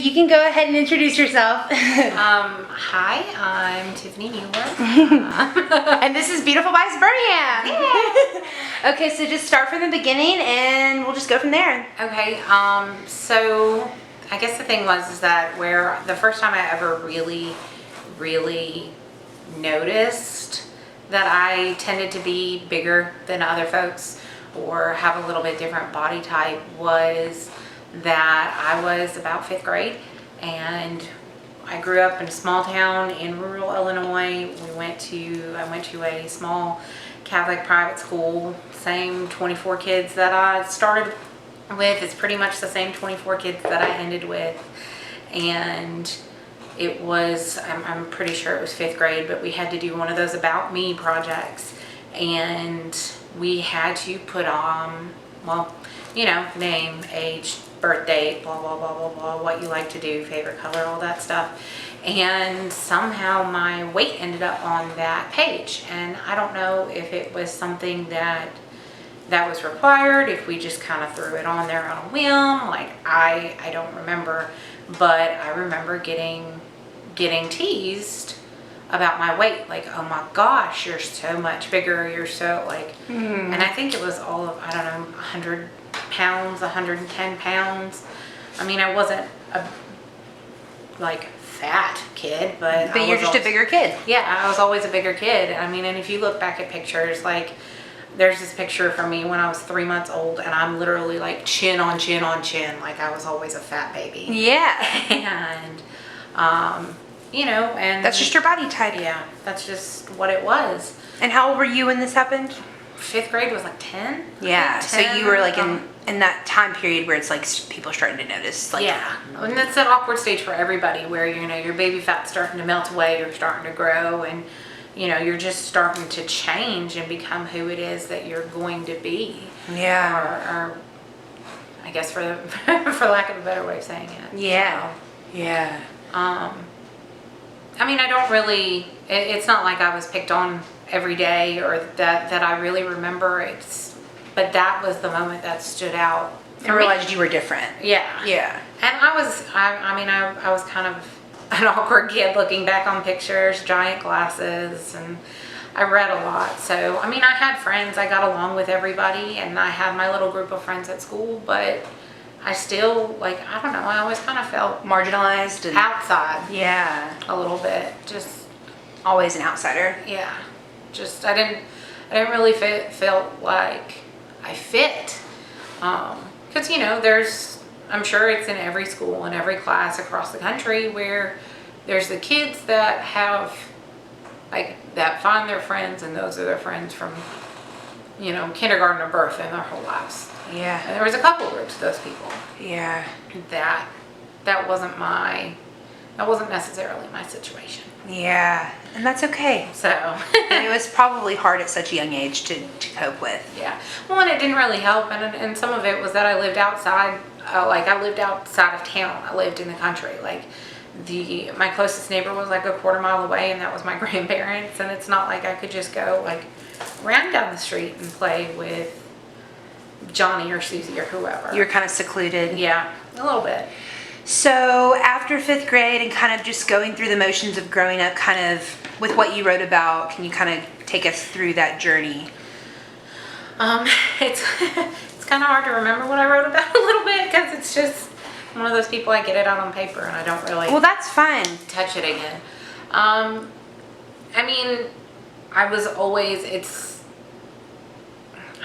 You can go ahead and introduce yourself. Hi, I'm Tiffany Mueller. And this is Beautiful by Birmingham. Yeah. Okay, so just start from the beginning and we'll just go from there. Okay, so I guess the thing is that where the first time I ever really noticed that I tended to be bigger than other folks or have a little bit different body type was that I was about 5th grade, and I grew up in a small town in rural Illinois. I went to a small Catholic private school. Same 24 kids that I started with. It's pretty much the same 24 kids that I ended with. And it was, I'm pretty sure it was 5th grade, but we had to do one of those About Me projects. And we had to put on, well, you know, name, age, birth date, blah, blah, blah, blah, blah, what you like to do, favorite color, all that stuff. And somehow my weight ended up on that page. And I don't know if it was something that was required, if we just kind of threw it on there on a whim. Like, I don't remember, but I remember getting teased about my weight. Like, oh my gosh, you're so much bigger, you're so like, and I think it was all of, I don't know, 100 pounds, 110 pounds. I mean, I wasn't a like fat kid, but you're just a bigger kid. Yeah, I was always a bigger kid. I mean, and if you look back at pictures, like there's this picture from me when I was 3 months old, and I'm literally like chin on chin on chin, like I was always a fat baby. Yeah. And you know, and that's just your body type. Yeah, that's just what it was. And how old were you when this happened? 5th grade was like 10. Yeah, 10, so you were like in that time period where it's like people are starting to notice. Like, yeah, and that's an awkward stage for everybody where, you know, your baby fat's starting to melt away, you're starting to grow, and, you know, you're just starting to change and become who it is that you're going to be. Yeah. Or I guess for lack of a better way of saying it. Yeah. So, yeah. I mean, I don't really, it's not like I was picked on every day or that I really remember. But that was the moment that stood out. I realized you were different. Yeah. Yeah. And I was kind of an awkward kid looking back on pictures, giant glasses, and I read a lot. So, I mean, I had friends, I got along with everybody, and I had my little group of friends at school, but I still, like, I don't know, I always kind of felt marginalized and outside. Yeah. A little bit. Just always an outsider. Yeah. Just I didn't really feel like I fit. Because, you know, I'm sure it's in every school and every class across the country where there's the kids that have, like, that find their friends, and those are their friends from, you know, kindergarten or birth in their whole lives. Yeah. And there was a couple groups of those people. Yeah. That wasn't necessarily my situation. Yeah, and that's okay. So and it was probably hard at such a young age to cope with. Yeah. Well, and it didn't really help, and some of it was that I lived outside. I lived outside of town. I lived in the country. Like my closest neighbor was like a quarter mile away, and that was my grandparents. And it's not like I could just go like ran down the street and play with Johnny or Susie or whoever. You were kind of secluded. Yeah, a little bit. So after 5th grade and kind of just going through the motions of growing up, kind of with what you wrote about, can you kind of take us through that journey? It's kind of hard to remember what I wrote about a little bit, because it's just one of those people, I get it out on paper and I don't really. Well, that's fine. Touch it again. I mean, I was always,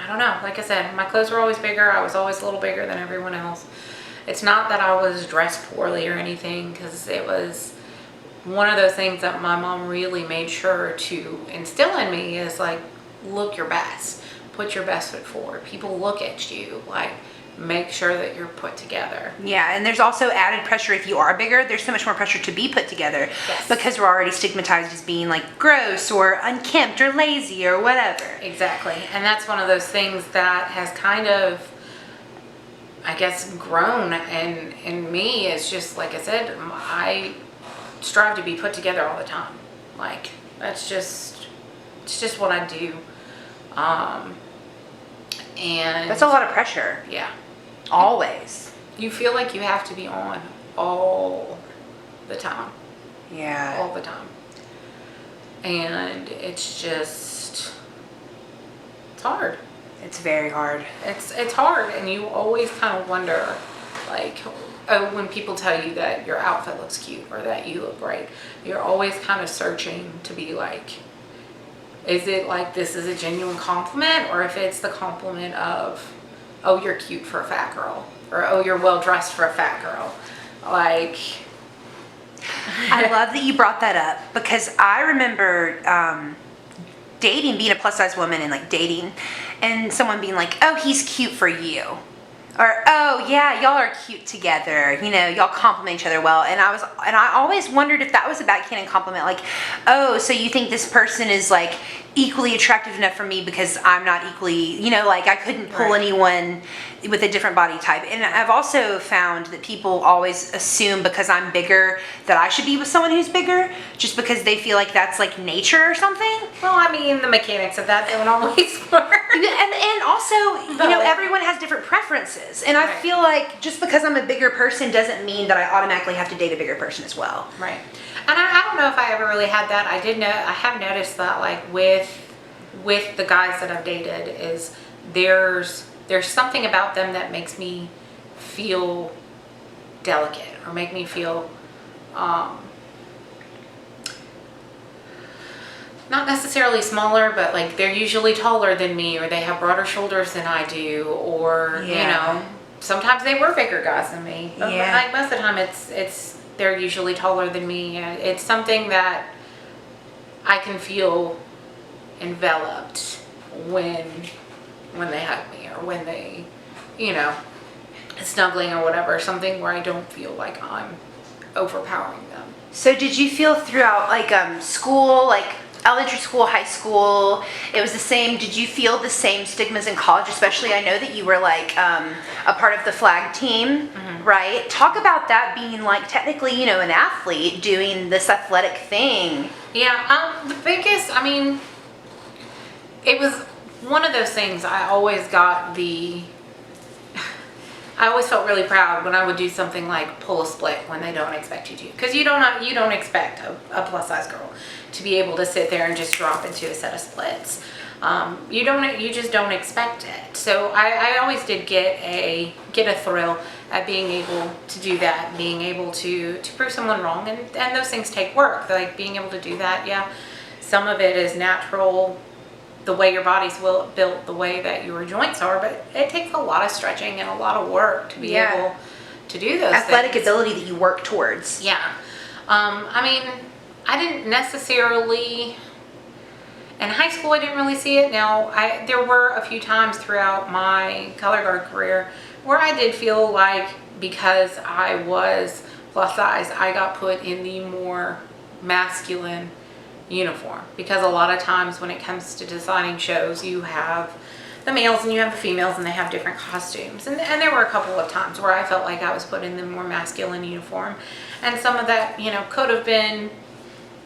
I don't know, like I said, my clothes were always bigger. I was always a little bigger than everyone else. It's not that I was dressed poorly or anything, because it was one of those things that my mom really made sure to instill in me is like, look your best, put your best foot forward. People look at you, like, make sure that you're put together. Yeah, and there's also added pressure if you are bigger. There's so much more pressure to be put together. Yes. Because we're already stigmatized as being like gross or unkempt or lazy or whatever. Exactly. And that's one of those things that has kind of, I guess, grown in me. Is just, like I said, I strive to be put together all the time. Like, it's just what I do. And that's a lot of pressure. Yeah. Always. You feel like you have to be on all the time. Yeah. All the time. And it's just, it's hard. It's very hard. It's hard, and you always kind of wonder, like, oh, when people tell you that your outfit looks cute or that you look great, you're always kind of searching to be like, is it like this is a genuine compliment, or if it's the compliment of, oh, you're cute for a fat girl, or oh, you're well dressed for a fat girl. Like, I love that you brought that up, because I remember dating, being a plus size woman and like dating, and someone being like, oh, he's cute for you. Or, oh yeah, y'all are cute together. You know, y'all compliment each other well. And I always wondered if that was a backhanded compliment. Like, oh, so you think this person is like equally attractive enough for me because I'm not equally, you know, like I couldn't pull anyone with a different body type. And I've also found that people always assume because I'm bigger that I should be with someone who's bigger, just because they feel like that's like nature or something. well, I mean, the mechanics of that don't always work. And also, you know, everyone has different preferences. And I Right. feel like just because I'm a bigger person doesn't mean that I automatically have to date a bigger person as well. Right. And I don't know if I ever really had that. I have noticed that, like, with the guys that I've dated, is there's something about them that makes me feel delicate, or make me feel not necessarily smaller, but like they're usually taller than me, or they have broader shoulders than I do, or you know, sometimes they were bigger guys than me. But like most of the time, it's they're usually taller than me. It's something that I can feel enveloped when they hug me, or when they, you know, snuggling or whatever. Something where I don't feel like I'm overpowering them. So did you feel throughout like school, like elementary school, high school, it was the same? Did you feel the same stigmas in college? Especially, I know that you were like a part of the flag team, right? Talk about that, being like technically, you know, an athlete doing this athletic thing. Yeah, the biggest, I mean, it was one of those things. I always felt really proud when I would do something like pull a split when they don't expect you to, because you don't expect a plus size girl to be able to sit there and just drop into a set of splits. You just don't expect it. So I always did get a thrill at being able to do that, being able to prove someone wrong, and those things take work. Like being able to do that, yeah. Some of it is natural, the way your body's built, the way that your joints are, but it takes a lot of stretching and a lot of work to be able to do those athletic things. ability that you work towards. Yeah. I mean, I didn't necessarily, in high school I didn't really see it. Now, there were a few times throughout my color guard career where I did feel like, because I was plus size, I got put in the more masculine uniform, because a lot of times when it comes to designing shows, you have the males and you have the females, and they have different costumes, and there were a couple of times where I felt like I was put in the more masculine uniform, and some of that, you know, could have been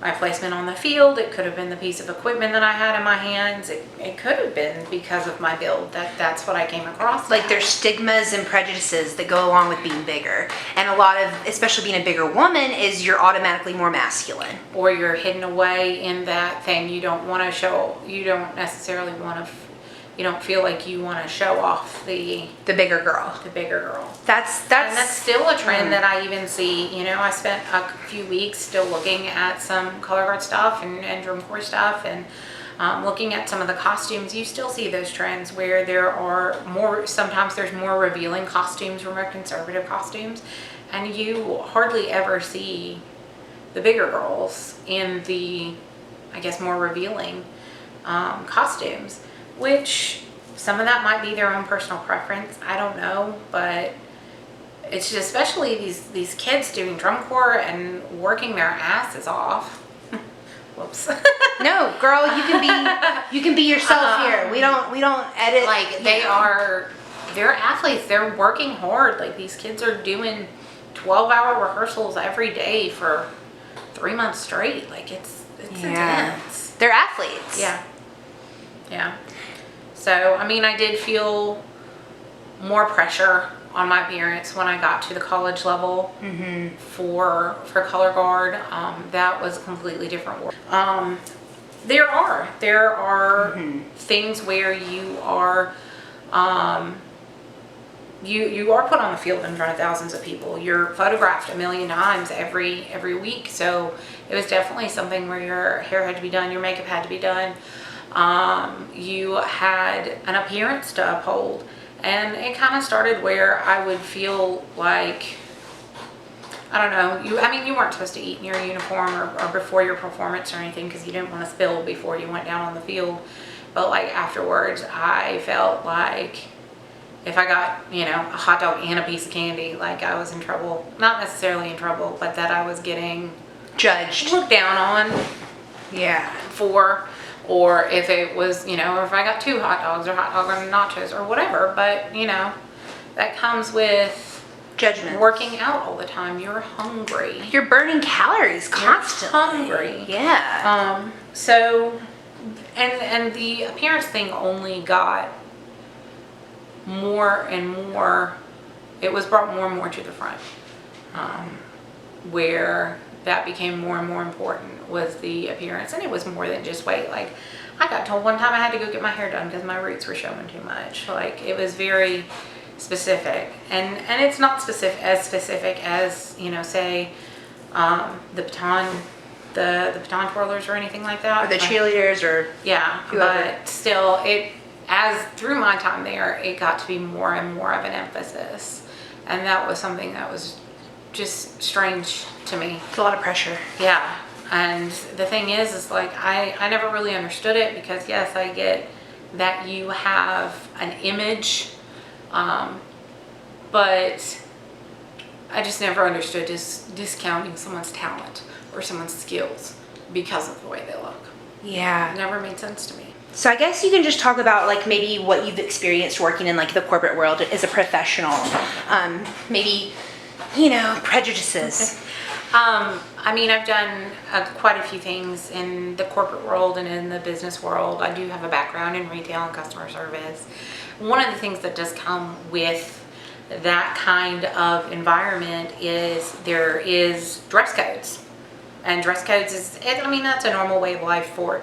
my placement on the field, it could have been the piece of equipment that I had in my hands, it could have been because of my build, that's what I came across. Like there's stigmas and prejudices that go along with being bigger, and a lot of, especially being a bigger woman, is you're automatically more masculine, or you're hidden away in that thing you don't want to show. You don't necessarily want to, you don't feel like you want to show off the bigger girl. And that's still a trend that I even see. You know, I spent a few weeks still looking at some color guard stuff and drum corps stuff, and looking at some of the costumes. You still see those trends where there are more, sometimes there's more revealing costumes, more conservative costumes, and you hardly ever see the bigger girls in the, I guess, more revealing costumes, which some of that might be their own personal preference. I don't know, but it's just, especially these kids doing drum corps and working their asses off. Whoops. No, girl, you can be yourself here. We don't edit. Like they're athletes. They're working hard. Like these kids are doing 12-hour rehearsals every day for 3 months straight. Like it's intense. They're athletes. Yeah. So, I mean, I did feel more pressure on my appearance when I got to the college level for color guard. That was a completely different world. There are things where you are you are put on the field in front of thousands of people. You're photographed a million times every week. So it was definitely something where your hair had to be done, your makeup had to be done. You had an appearance to uphold. And it kind of started where I would feel like, I don't know, you weren't supposed to eat in your uniform or before your performance or anything because you didn't want to spill before you went down on the field. But like afterwards, I felt like if I got, a hot dog and a piece of candy, like I was in trouble. Not necessarily in trouble, but that I was getting judged, looked down on. Yeah. For, or if it was, or if I got 2 hot dogs or hot dog and nachos or whatever. But, that comes with judgment. Working out all the time. You're hungry. You're burning calories constantly. You're hungry. Yeah. So, and the appearance thing only got more and more, it was brought more and more to the front, where that became more and more important was the appearance. And it was more than just weight. Like I got told one time I had to go get my hair done because my roots were showing too much. Like it was very specific, and it's not specific as say the baton twirlers or anything like that, or the cheerleaders, or whoever. But still, as through my time there, it got to be more and more of an emphasis, and that was something that was just strange to me. It's a lot of pressure. Yeah. And the thing is like I never really understood it because yes, I get that you have an image, but I just never understood discounting someone's talent or someone's skills because of the way they look. Yeah. It never made sense to me. So I guess you can just talk about like maybe what you've experienced working in like the corporate world as a professional. Maybe, prejudices. I've done quite a few things in the corporate world and in the business world. I do have a background in retail and customer service. One of the things that does come with that kind of environment is there is dress codes. And dress codes that's a normal way of life for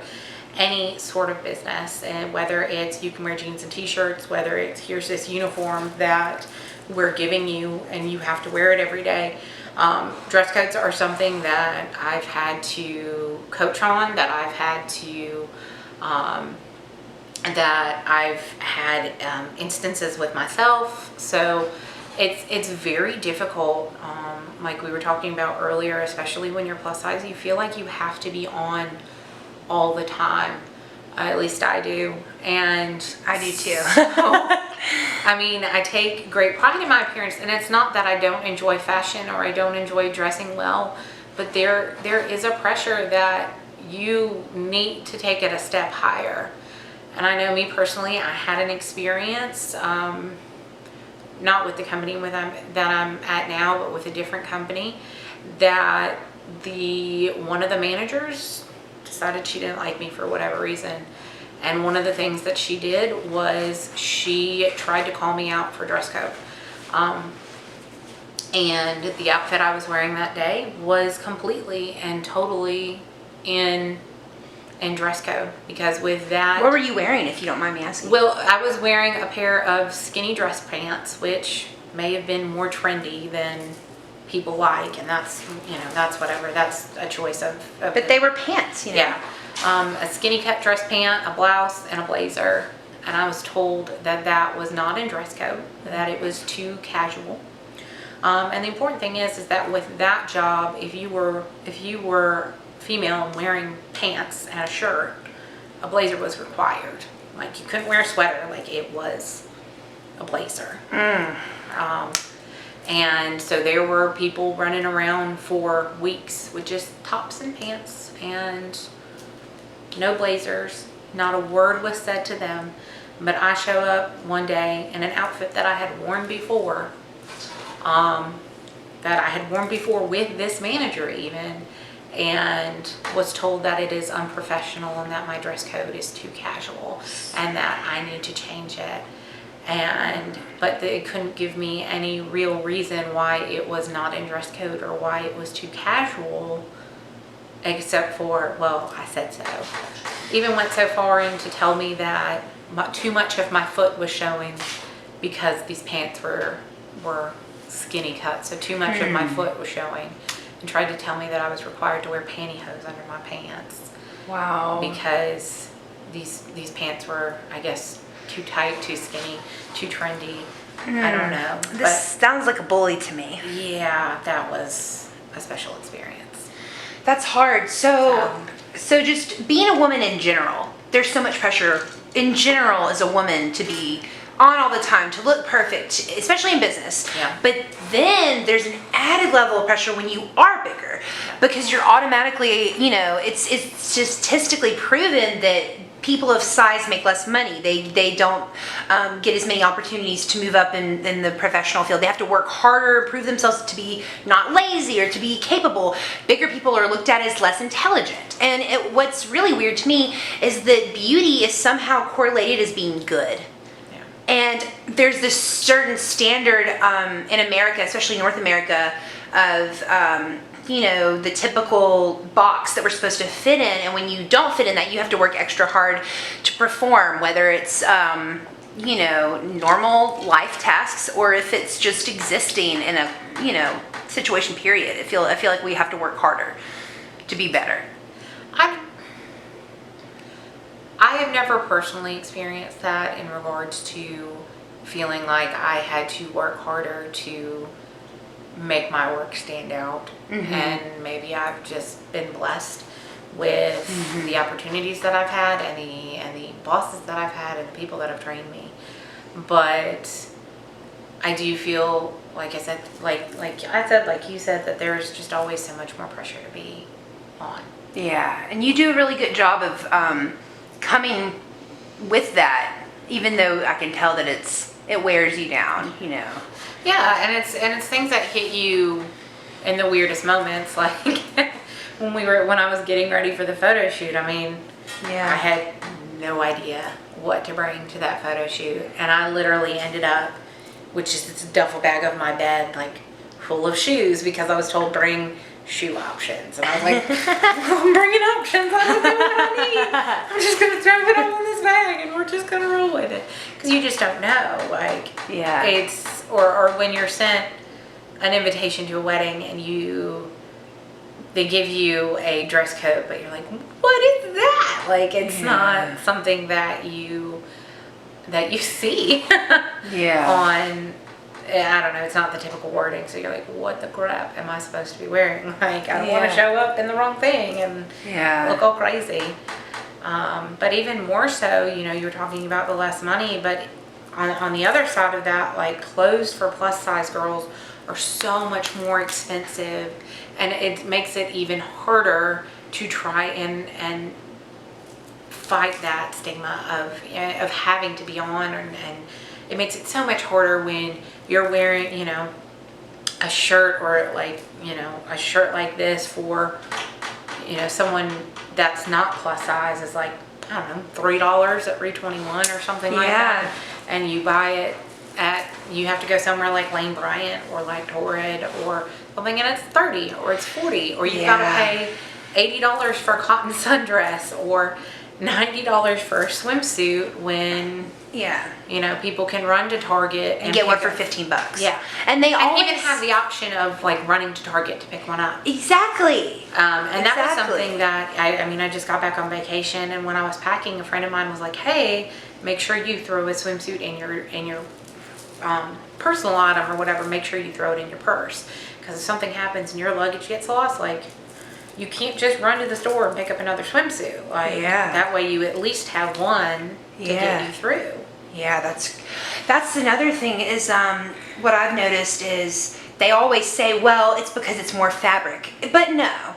any sort of business. And whether it's you can wear jeans and t-shirts, whether it's here's this uniform that we're giving you and you have to wear it every day. Dress codes are something that I've had to coach on, that I've had to, that I've had instances with myself. So it's very difficult. Like we were talking about earlier, especially when you're plus size, you feel like you have to be on all the time. At least I do. And I do too. I take great pride in my appearance, and it's not that I don't enjoy fashion or I don't enjoy dressing well, but there is a pressure that you need to take it a step higher. And I know me personally, I had an experience, not with the company that I'm at now, but with a different company, that one of the managers decided she didn't like me for whatever reason. And one of the things that she did was she tried to call me out for dress code. And the outfit I was wearing that day was completely and totally in dress code, because with that... What were you wearing, if you don't mind me asking? Well, I was wearing a pair of skinny dress pants, which may have been more trendy than people like, and that's whatever. That's a choice of But they were pants, Yeah. A skinny cut dress pant, a blouse, and a blazer. And I was told that was not in dress code, that it was too casual. And the important thing is that with that job, if you were female and wearing pants and a shirt, a blazer was required. Like you couldn't wear a sweater, like it was a blazer. And so there were people running around for weeks with just tops and pants and no blazers. Not a word was said to them. But I showed up one day in an outfit that I had worn before, with this manager even, and was told that it is unprofessional and that my dress code is too casual and that I need to change it. But they couldn't give me any real reason why it was not in dress code or why it was too casual, except for, well, I said so. Even went so far in to tell me that too much of my foot was showing because these pants were skinny cut, so too much of my foot was showing, and tried to tell me that I was required to wear pantyhose under my pants. Wow. Because these pants were, I guess, too tight, too skinny, too trendy. I don't know. This sounds like a bully to me. Yeah, that was a special experience. That's hard. So just being a woman in general, there's so much pressure in general as a woman to be on all the time, to look perfect, especially in business. Yeah. But then there's an added level of pressure when you are bigger, because you're automatically, it's just statistically proven that people of size make less money. They don't get as many opportunities to move up in the professional field. They have to work harder, prove themselves to be not lazy or to be capable. Bigger people are looked at as less intelligent. And what's really weird to me is that beauty is somehow correlated as being good. And there's this certain standard in America, especially North America, of the typical box that we're supposed to fit in. And when you don't fit in that, you have to work extra hard to perform, whether it's normal life tasks or if it's just existing in a situation. Period. I feel like we have to work harder to be better. I have never personally experienced that in regards to feeling like I had to work harder to make my work stand out. And maybe I've just been blessed with the opportunities that I've had and the bosses that I've had and the people that have trained me. But I do feel, like I said, like you said, that there's just always so much more pressure to be on. Yeah, and you do a really good job of coming with that, even though I can tell that it wears you down, Yeah, and it's things that hit you in the weirdest moments, like when I was getting ready for the photo shoot. I mean, I had no idea what to bring to that photo shoot, and I literally ended up with just this duffel bag of my bed, like full of shoes, because I was told bring shoe options, and I was like, I'm bringing options. I don't know what I need. I'm just gonna throw it all in this bag, and we're just gonna roll with it, because you just don't know. Like, it's or when you're sent an invitation to a wedding and they give you a dress code, but you're like, what is that? Like, it's not something that you see on. I don't know, it's not the typical wording, so you're like, what the crap am I supposed to be wearing? Like, I don't want to show up in the wrong thing and look all crazy. But even more so, you were talking about the less money, but on the other side of that, like, clothes for plus size girls are so much more expensive, and it makes it even harder to try and fight that stigma of having to be on, and it makes it so much harder when you're wearing, a shirt, or like, a shirt like this for, someone that's not plus size is like, I don't know, $3 at Rue 21 or something like that. And you buy it you have to go somewhere like Lane Bryant or like Torrid or something, and it's $30 or it's $40, or you've got to pay $80 for a cotton sundress or $90 for a swimsuit when people can run to Target and get one for $15. Yeah, and they always even have the option of like running to Target to pick one up. Exactly. And that was something that I just got back on vacation, and when I was packing, a friend of mine was like, "Hey, make sure you throw a swimsuit in your personal item or whatever. Make sure you throw it in your purse, because if something happens and your luggage gets lost, like." You can't just run to the store and pick up another swimsuit. Like, that way you at least have one to get you through. Yeah, that's another thing is what I've noticed is they always say, well, it's because it's more fabric. But no.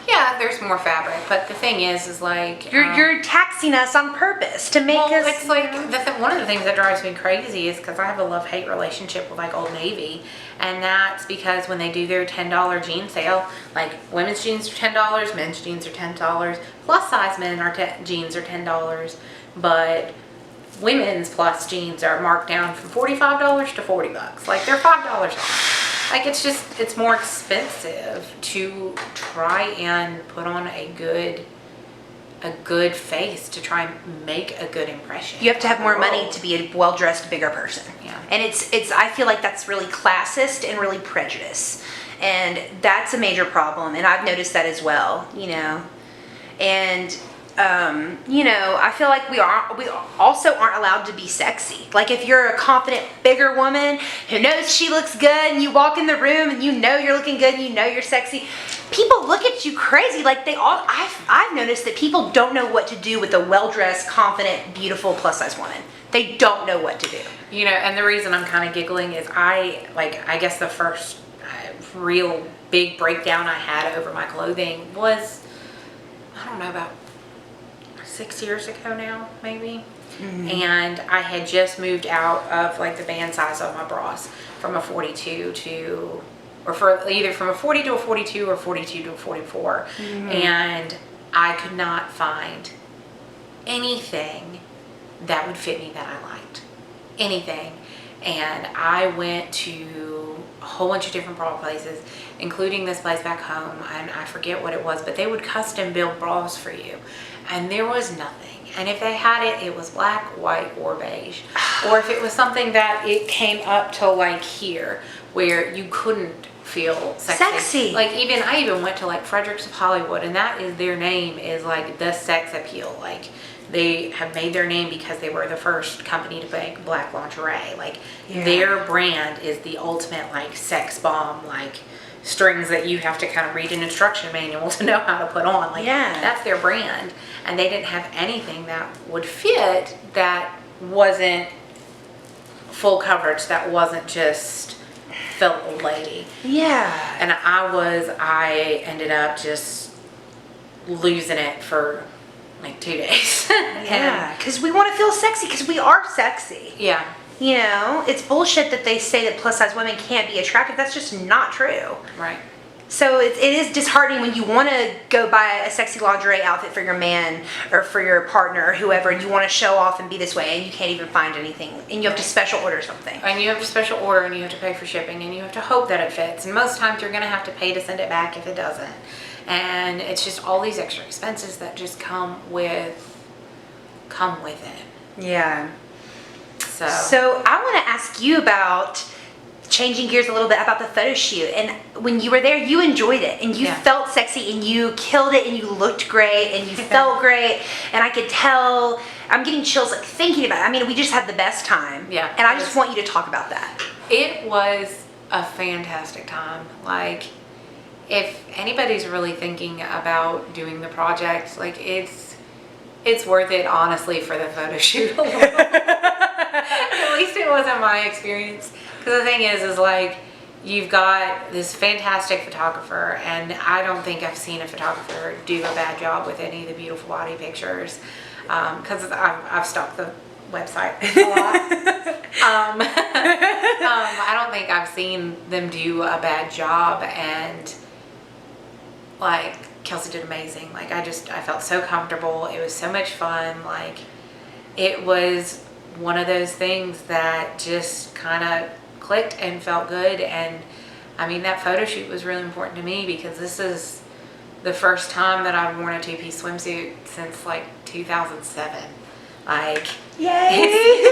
Yeah, there's more fabric, but the thing is like you're taxing us on purpose to make us. It's like one of the things that drives me crazy is because I have a love-hate relationship with like Old Navy, and that's because when they do their $10 jean sale, like women's jeans are $10, men's jeans are $10, plus size men jeans are $10, but women's plus jeans are marked down from $45 to $40. Like they're $5 off. Like it's more expensive to try and put on a good face, to try and make a good impression. You have to have more money to be a well-dressed, bigger person. Yeah. And it's I feel like that's really classist and really prejudiced. And that's a major problem. And I've noticed that as well, you know. And, you know, I feel like we also aren't allowed to be sexy. Like if you're a confident, bigger woman who knows she looks good and you walk in the room and you know you're looking good and you know you're sexy, people look at you crazy. Like I've noticed that people don't know what to do with a well-dressed, confident, beautiful, plus-size woman. They don't know what to do. You know, and the reason I'm kind of giggling is I guess the first real big breakdown I had over my clothing was, I don't know, about 6 years ago now, maybe. Mm-hmm. And I had just moved out of like the band size of my bras from a 42 to, or for either from a 40 to a 42 or 42 to a 44. Mm-hmm. And I could not find anything that would fit me that I liked. Anything. And I went to a whole bunch of different bra places, including this place back home, and I forget what it was, but they would custom build bras for you, and there was nothing. And if they had it, it was black, white, or beige. Or if it was something that it came up to like here, where you couldn't feel sexy. Like I even went to like Fredericks of Hollywood, and that is their name, is like the sex appeal. Like they have made their name because they were the first company to make black lingerie. Like their brand is the ultimate like sex bomb, like strings that you have to kind of read an instruction manual to know how to put on. Like that's their brand. And they didn't have anything that would fit that wasn't full coverage, that wasn't just felt old lady. Yeah. And I ended up just losing it for like 2 days. Yeah, because we want to feel sexy, because we are sexy. Yeah. You know, it's bullshit that they say that plus size women can't be attractive. That's just not true. Right. So it is disheartening when you want to go buy a sexy lingerie outfit for your man or for your partner or whoever, and you want to show off and be this way, and you can't even find anything, and you have to special order something. And you have to special order, and you have to pay for shipping, and you have to hope that it fits. And most times you're going to have to pay to send it back if it doesn't. And it's just all these extra expenses that just come with it. Yeah. So I want to ask you about, changing gears a little bit, about the photo shoot. And when you were there, you enjoyed it, and you felt sexy, and you killed it, and you looked great, and you felt great. And I could tell, I'm getting chills like thinking about it. I mean, we just had the best time. Yeah. And I just want you to talk about that. It was a fantastic time. Like, if anybody's really thinking about doing the project, like it's worth it, honestly, for the photo shoot alone. At least it wasn't my experience. Because the thing is like, you've got this fantastic photographer, and I don't think I've seen a photographer do a bad job with any of the beautiful body pictures. Because I've stalked the website a lot. I don't think I've seen them do a bad job, and like Kelsey did amazing. Like I felt so comfortable. It was so much fun. Like it was one of those things that just kind of clicked and felt good. And I mean, that photo shoot was really important to me, because this is the first time that I've worn a two-piece swimsuit since like 2007. Like, yay!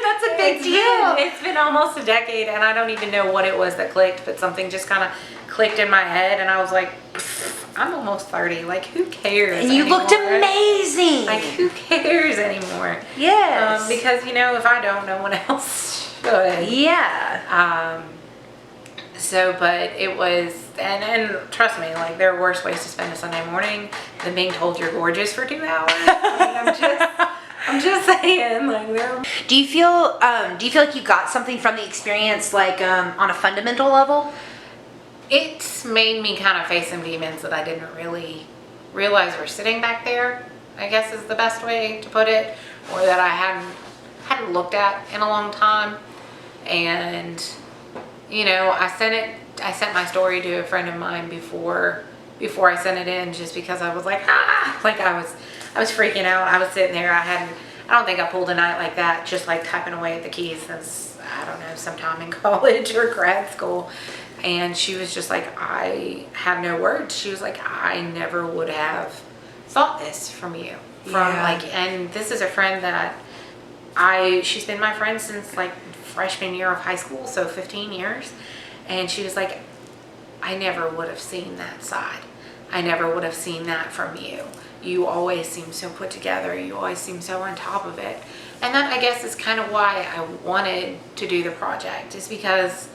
That's a big deal. It's been almost a decade, and I don't even know what it was that clicked, but something just kind of clicked in my head, and I was like, I'm almost 30. Like, who cares? And you looked amazing. Like, who cares anymore? Yes. Because, you know, if I don't, no one else should. Yeah. But it was, and trust me, like, there are worse ways to spend a Sunday morning than being told you're gorgeous for 2 hours. I mean, I'm just saying, like, Do you feel like you got something from the experience, like, on a fundamental level? It's made me kind of face some demons that I didn't really realize were sitting back there, I guess is the best way to put it, or that I hadn't looked at in a long time. And, you know, I sent my story to a friend of mine before I sent it in, just because I was like, like I was freaking out. I was sitting there, I I don't think I pulled a night like that, just like typing away at the keys since, I don't know, sometime in college or grad school. And she was just like, I have no words. She was like, I never would have thought this from you. And this is a friend that she's been my friend since like freshman year of high school, so 15 years. And she was like, I never would have seen that side. I never would have seen that from you. You always seem so put together. You always seem so on top of it. And that, I guess, is kind of why I wanted to do the project, is because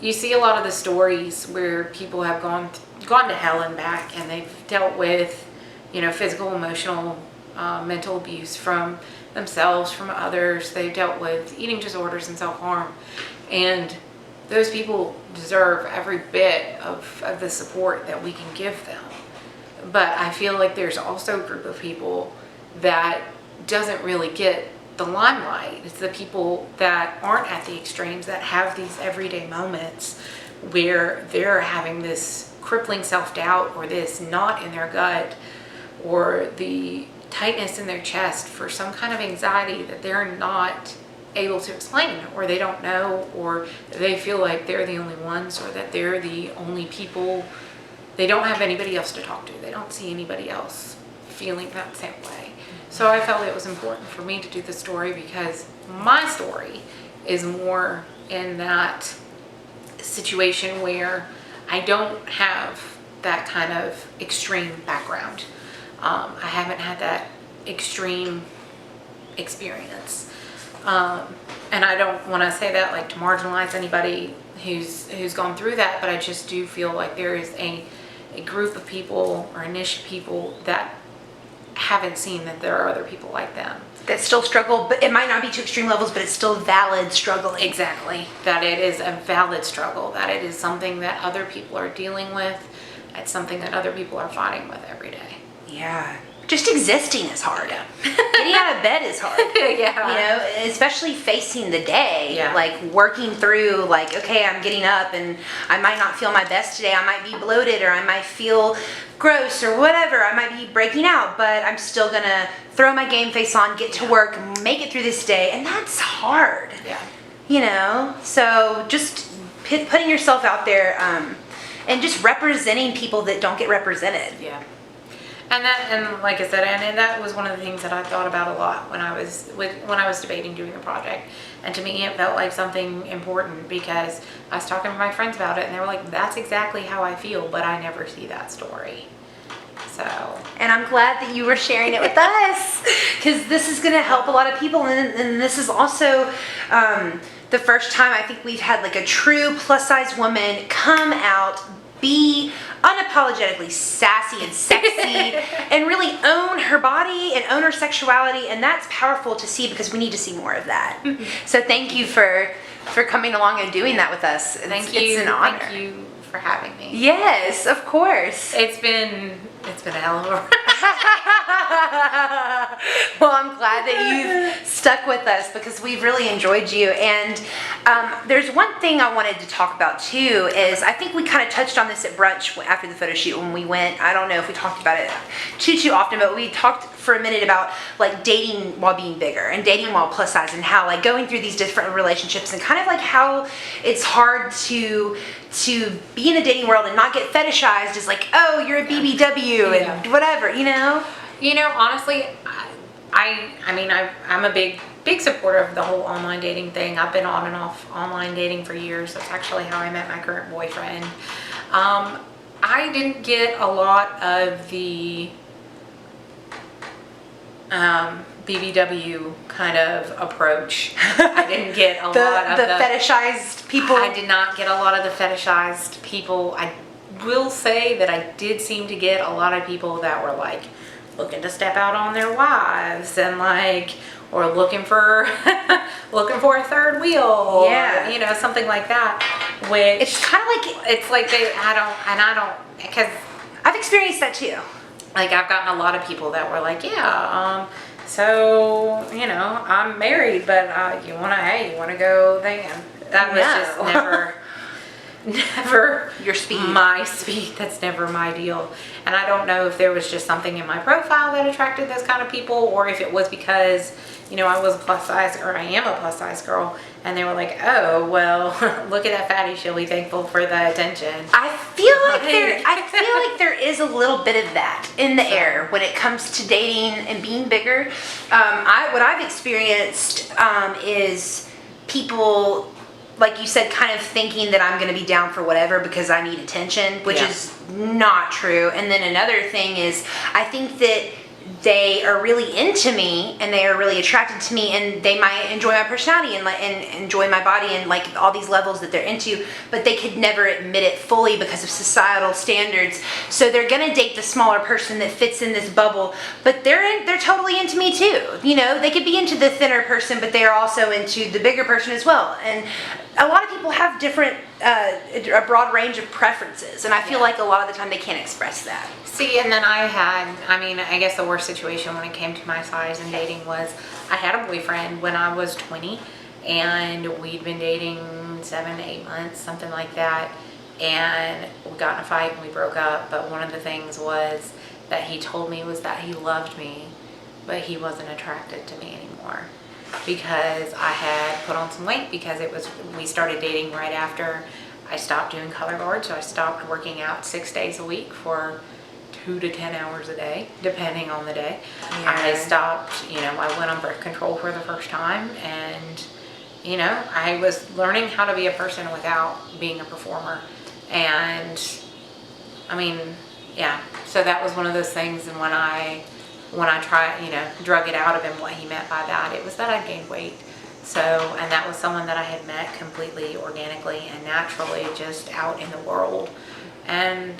you see a lot of the stories where people have gone to hell and back, and they've dealt with, physical, emotional, mental abuse from themselves, from others. They've dealt with eating disorders and self-harm. And those people deserve every bit of the support that we can give them. But I feel like there's also a group of people that doesn't really get the limelight. It's the people that aren't at the extremes, that have these everyday moments where they're having this crippling self-doubt, or this knot in their gut, or the tightness in their chest for some kind of anxiety that they're not able to explain, or they don't know, or they feel like they're the only ones, or that they're the only people. They don't have anybody else to talk to. They don't see anybody else feeling that same way. So I felt it was important for me to do the story, because my story is more in that situation where I don't have that kind of extreme background. I haven't had that extreme experience. And I don't want to say that like to marginalize anybody who's gone through that, but I just do feel like there is a group of people, or a niche of people, that haven't seen that there are other people like them that still struggle, but it might not be to extreme levels, but it's still valid struggling. Exactly. That it is a valid struggle, that it is something that other people are dealing with. It's something that other people are fighting with every day. Yeah. Just existing is hard. Yeah. Getting out of bed is hard. Yeah. Especially facing the day. Yeah. Like working through, like, okay, I'm getting up and I might not feel my best today. I might be bloated, or I might feel gross, or whatever. I might be breaking out, but I'm still gonna throw my game face on, get to work, make it through this day. And that's hard. Yeah. So just putting yourself out there, and just representing people that don't get represented. Yeah. And like I said, and that was one of the things that I thought about a lot when I was debating doing the project. And to me, it felt like something important, because I was talking to my friends about it, and they were like, "That's exactly how I feel, but I never see that story." So. And I'm glad that you were sharing it with us, because this is going to help a lot of people, and this is also the first time I think we've had like a true plus size woman come out, be unapologetically sassy and sexy, and really own her body and own her sexuality, and that's powerful to see, because we need to see more of that. So thank you for coming along and doing that with us. Thank you. It's an honor. Thank you for having me. Yes, of course. It's been a hell of a ride. Well, I'm glad that you've stuck with us, because we've really enjoyed you. And there's one thing I wanted to talk about too, is I think we kind of touched on this at brunch after the photo shoot when we went. I don't know if we talked about it too often, but we talked for a minute about like dating while being bigger, and dating while plus size, and how like going through these different relationships, and kind of like how it's hard to be in the dating world and not get fetishized as like, oh, you're a BBW and whatever, Honestly, I'm a big supporter of the whole online dating thing. I've been on and off online dating for years. That's actually how I met my current boyfriend. I didn't get a lot of the BBW kind of approach. I didn't get a lot of the fetishized people. I did not get a lot of the fetishized people. I will say that I did seem to get a lot of people that were like looking to step out on their wives, and like, or looking for a third wheel, or, something like that. Which it's kind of like, it's like I don't, because I've experienced that too. Like, I've gotten a lot of people that were like, so, I'm married, but you want to go there? That was just never Your speed. my speed. That's never my deal. And I don't know if there was just something in my profile that attracted those kind of people, or if it was because, you know, I was a plus size, or I am a plus size girl, and they were like, oh, well, look at that fatty, she'll be thankful for the attention. I feel like there is a little bit of that in the air when it comes to dating and being bigger. What I've experienced is people, like you said, kind of thinking that I'm going to be down for whatever because I need attention, which is not true. And then another thing is, I think that they are really into me and they are really attracted to me, and they might enjoy my personality and enjoy my body and like all these levels that they're into, but they could never admit it fully because of societal standards. So they're gonna date the smaller person that fits in this bubble, but they're totally into me too. You know, they could be into the thinner person, but they are also into the bigger person as well. And a lot of people have different, a broad range of preferences, and I feel like a lot of the time they can't express that. See, and then I guess the worst situation when it came to my size and dating was I had a boyfriend when I was 20, and we'd been dating 7 to 8 months, something like that, and we got in a fight and we broke up. But one of the things was that he told me was that he loved me, but he wasn't attracted to me anymore because I had put on some weight, because we started dating right after I stopped doing color guard, so I stopped working out 6 days a week for 2 to 10 hours a day, depending on the day. Yeah. I stopped, I went on birth control for the first time, and, I was learning how to be a person without being a performer. And, so that was one of those things. And when I tried, drug it out of him what he meant by that, it was that I gained weight. So, and that was someone that I had met completely organically and naturally, just out in the world. And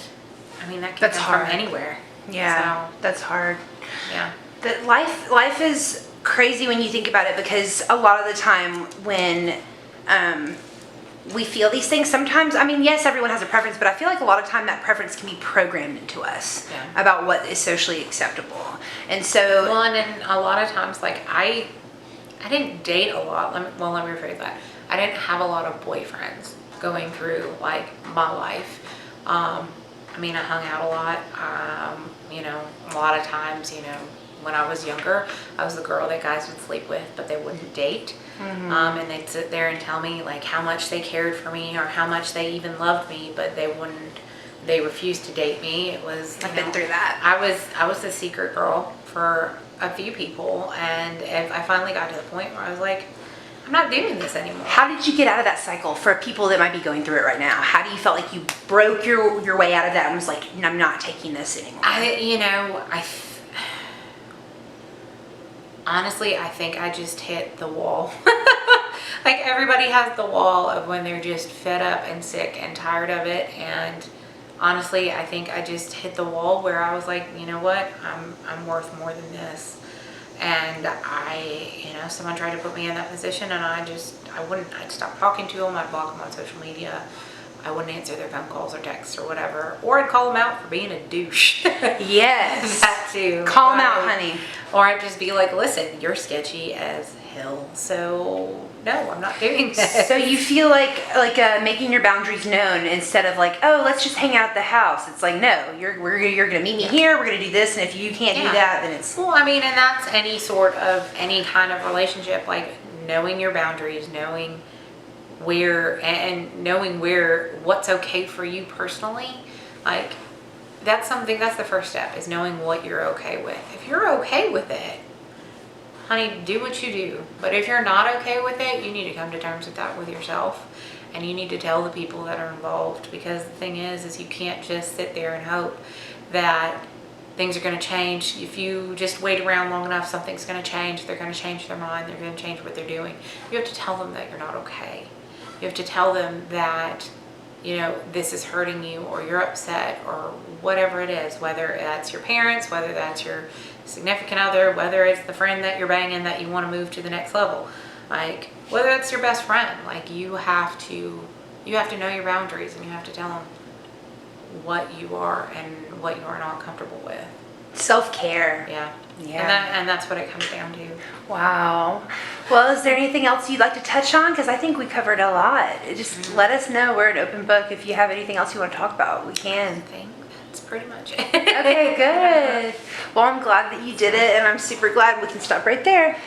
that can come from anywhere. Yeah, so, that's hard. Yeah. That life is crazy when you think about it, because a lot of the time when we feel these things, sometimes, yes, everyone has a preference, but I feel like a lot of time that preference can be programmed into us about what is socially acceptable. And so... Well, and then a lot of times, like, I didn't date a lot. Let me rephrase that. I didn't have a lot of boyfriends going through, like, my life. I hung out a lot. A lot of times, when I was younger, I was the girl that guys would sleep with, but they wouldn't date. Mm-hmm. And they'd sit there and tell me, like, how much they cared for me or how much they even loved me, but they refused to date me. It was, I've been through that. I was the secret girl for a few people, and I finally got to the point where I was like, I'm not doing this anymore. How did you get out of that cycle for people that might be going through it right now? How do you felt like you broke your way out of that and was like, I'm not taking this anymore? Honestly, I think I just hit the wall. Like, everybody has the wall of when they're just fed up and sick and tired of it. And honestly, I think I just hit the wall where I was like, you know what? I'm worth more than this. And someone tried to put me in that position, and I'd stop talking to them. I'd block them on social media. I wouldn't answer their phone calls or texts or whatever. Or I'd call them out for being a douche. Yes. That too. Call them out, honey. Or I'd just be like, listen, you're sketchy as hell. So, no, I'm not doing this. So you feel like making your boundaries known instead of like, oh, let's just hang out at the house. It's like, no, you're going to meet me here. We're going to do this. And if you can't do that, then it's... Well, and that's any kind of relationship, like knowing your boundaries, knowing what's okay for you personally. Like, that's the first step, is knowing what you're okay with. If you're okay with it, honey, do what you do. But if you're not okay with it, you need to come to terms with that with yourself, and you need to tell the people that are involved, because the thing is you can't just sit there and hope that things are going to change. If you just wait around long enough, something's going to change. They're going to change their mind. They're going to change what they're doing. You have to tell them that you're not okay. You have to tell them that, this is hurting you, or you're upset, or whatever it is, whether that's your parents, whether that's your significant other, whether it's the friend that you're banging that you want to move to the next level, like, whether it's your best friend. Like, you have to know your boundaries, and you have to tell them what you are and what you are not comfortable with. Self-care. Yeah. Yeah. And that's what it comes down to. Wow. Well, is there anything else you'd like to touch on? Because I think we covered a lot. Just let us know. We're an open book. If you have anything else you want to talk about, we can. I think that's pretty much it. Okay, good. Well, I'm glad that you did it, and I'm super glad we can stop right there.